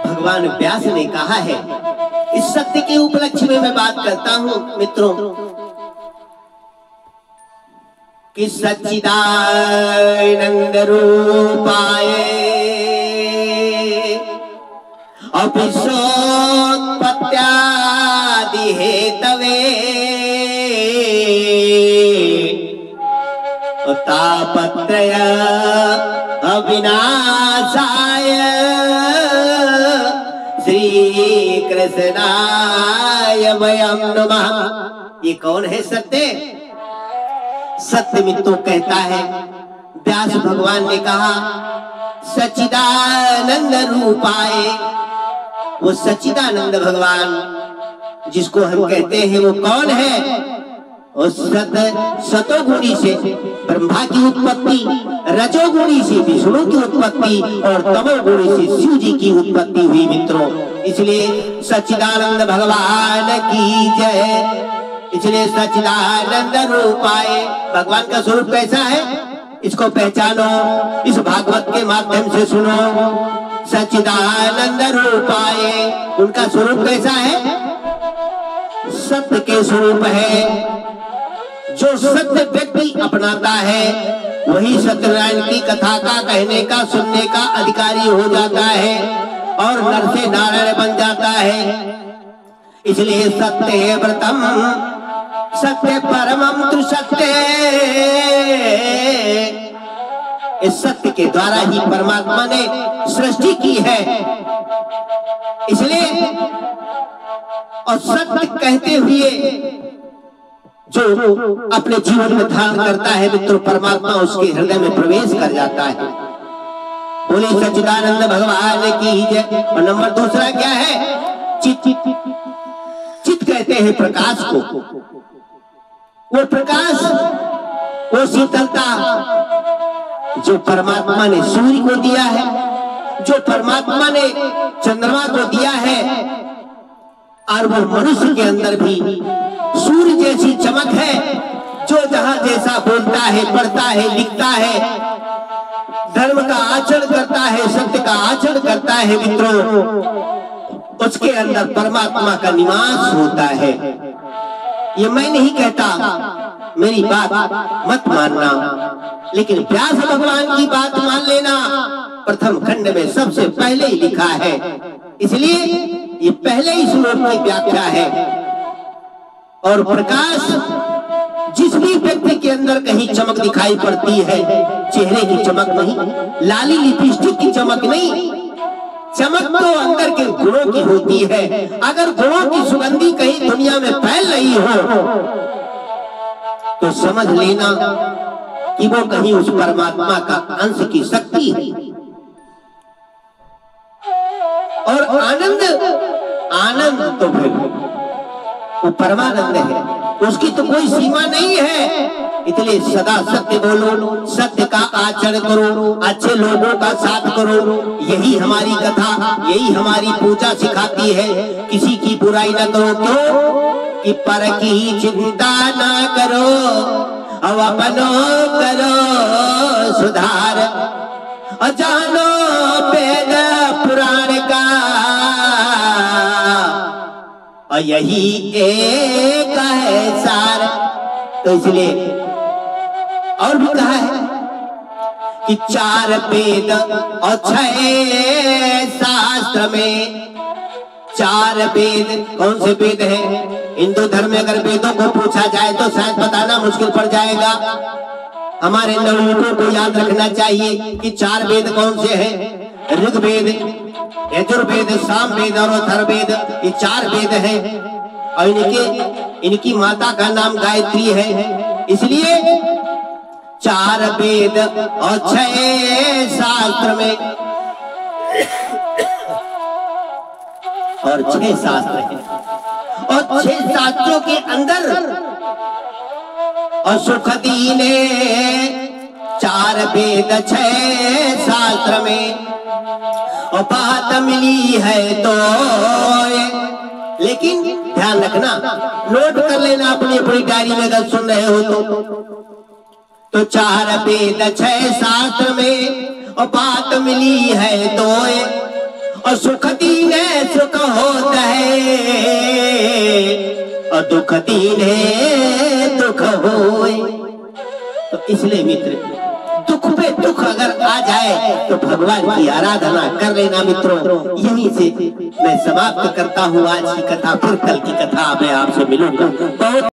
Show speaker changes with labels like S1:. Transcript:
S1: भगवान व्यास ने कहा है। इस सत्य के उपलक्ष्य में मैं बात करता हूं मित्रों कि सच्चिदानंद रूपाय अविश्वोत्पत्त्यादि हेतवे तापत्रय अविनाशाय श्री कृष्णाय वयं नमः। ये कौन है सत्य? सत्यमित्रों कहता है व्यास भगवान ने कहा सच्चिदानंद रूपाय। वो सच्चिदानंद भगवान जिसको हम कहते हैं वो कौन है? उस सतोगुणी से ब्रह्मा की उत्पत्ति, रजोगुणी से विष्णु की उत्पत्ति और तमोगुणी से शिव जी की उत्पत्ति हुई मित्रों। इसलिए सच्चिदानंद भगवान की जय। इसलिए सच्चिदानंद रूपाय भगवान का स्वरूप कैसा है इसको पहचानो, इस भागवत के माध्यम से सुनो। सच्चिदानंद रूपाय उनका स्वरूप कैसा है? सत्य के स्वरूप है। जो सत्य व्यक्ति अपनाता है वही सत्यनारायण की कथा का कहने का सुनने का अधिकारी हो जाता है और नर से नारायण बन जाता है। इसलिए सत्य व्रतम सत्य परमम तु सत्य। इस सत्य के द्वारा ही परमात्मा ने सृष्टि की है। इसलिए और सत्य कहते हुए जो अपने जीवन में धारण करता है मित्रों परमात्मा उसके हृदय में प्रवेश कर जाता है। बोले सच्चिदानंद भगवान की जय। और नंबर दूसरा क्या है? चित। चित कहते हैं प्रकाश को। वो प्रकाश, वो शीतलता जो परमात्मा ने सूर्य को दिया है, जो परमात्मा ने चंद्रमा को दिया है, और वो मनुष्य के अंदर भी सूर्य जैसी चमक है। जो जहां जैसा बोलता है, पढ़ता है, लिखता है, धर्म का आचरण करता है, सत्य का आचरण करता है मित्रों, उसके अंदर परमात्मा का निवास होता है। ये मैं नहीं कहता, मेरी बात मत मानना, लेकिन व्यास भगवान की बात मान लेना। प्रथम खंड में सबसे पहले ही लिखा है। इसलिए ये पहले ही श्लोक की व्याख्या है। और प्रकाश जिस भी व्यक्ति के अंदर कहीं चमक दिखाई पड़ती है, चेहरे की चमक नहीं, लाली लिपस्टिक की चमक नहीं, चमक तो अंदर के गुणों की होती है। अगर गुणों की सुगंधी कहीं दुनिया में फैल रही हो तो समझ लेना कि वो कहीं उस परमात्मा का अंश की शक्ति है। और आनंद, आनंद तो फिर वो परमानंद है, उसकी तो कोई सीमा नहीं है। इसलिए सदा सत्य बोलो, सत्य का आचरण करो, अच्छे लोगों का साथ करो। यही हमारी कथा, यही हमारी पूजा सिखाती है। किसी की बुराई न करो, क्यों कि पर की चिंता ना करो, अब अपनों करो सुधार। जानो वेद पुराण का और यही एक है सार। तो इसलिए और भी कहा है कि 4 वेद और 6 शास्त्र में। 4 वेद कौन से वेद हैं? हिंदू धर्म में अगर वेदों को पूछा जाए तो शायद बताना मुश्किल पड़ जाएगा। हमारे नवयुवकों को याद रखना चाहिए कि 4 वेद कौन से हैं? ऋग्वेद, यजुर्वेद, सामवेद और अथर्ववेद। ये 4 वेद हैं और इनकी माता का नाम गायत्री है। इसलिए 4 वेद और 6 शास्त्र में और 6 शास्त्र हैं। और 6 शास्त्रों के अंदर और सुखदी ने 4 वेद 6 शास्त्र में और बात मिली है तो। लेकिन ध्यान रखना, नोट कर लेना अपनी अपनी डायरी में अगर सुन रहे हो तो 4 वेद 6 शास्त्र में और बात मिली है तो। और सुख दीने सुख होता है और दुख दीने दुख होए। तो इसलिए मित्र दुख पे दुख अगर आ जाए तो भगवान की आराधना कर लेना मित्रों। यहीं से मैं समाप्त करता हूँ आज की कथा, फिर कल की कथा मैं आपसे मिलूंगा।